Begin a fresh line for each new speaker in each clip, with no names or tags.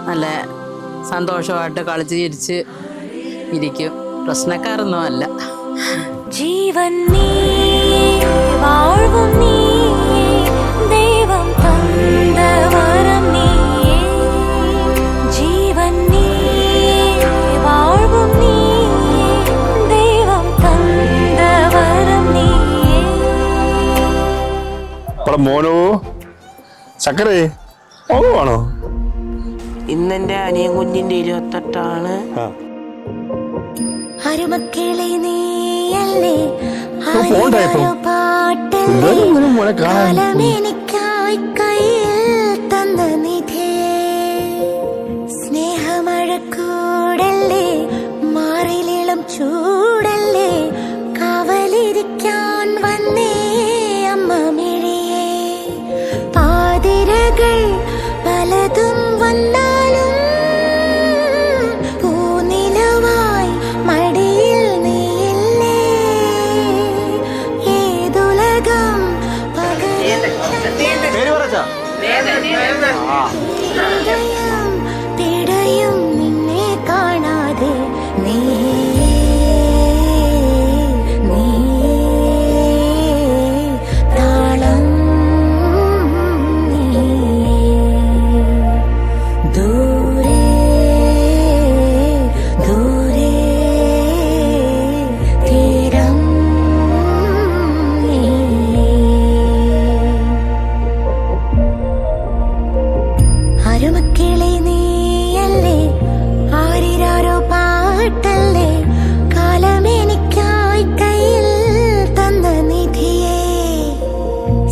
നല്ല സന്തോഷമായിട്ട് കളിച്ച് ചിരിച്ച് ഇരിക്കും. പ്രശ്നക്കാരൊന്നും അല്ല.
ജീവൻ നീ വാഴും നീ ദൈവം തന്ന വരം നീ ജീവൻ നീ വാഴും നീ ദൈവം തന്ന വരം നീ.
മോനോ ചക്കരേ ഓണോ?
ഇന്നെന്റെ അനിയൻ കുഞ്ഞിന്റെ 28ആണ്.
അരുമക്കിളി നീയല്ലേ എനിക്കായി കയ്യിൽ തന്ന നിധിയേ സ്നേഹമഴക്കൂടല്ലേ മാറിലിളം ചൂടല്ലേ കാവലിരിക്കാൻ വന്നേ അമ്മ മിഴിയേ. പാതിരകൾ പലതും വന്നാലും പൂനിലവായി മടിയിൽ നീയില്ലേ. ഏതുലകം ഹൃദയം പിടയും നിന്നെ കാണാതെ നീ താളം ദൂരെ ദൂരെ തീരം അരുമക്കിളി നീയല്ലേ ആരിരാരോ പാട്ടല്ലേ കാലമെനിക്കായി കയ്യിൽ തന്ന നിധിയേ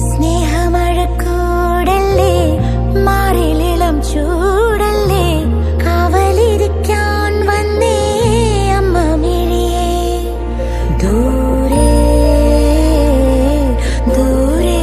സ്നേഹമഴക്കൂടല്ലേ മാറിലിളം ചൂടല്ലേ കാവലിരിക്കാൻ വന്നേ അമ്മ മിഴിയേ. ദൂരെ ദൂരെ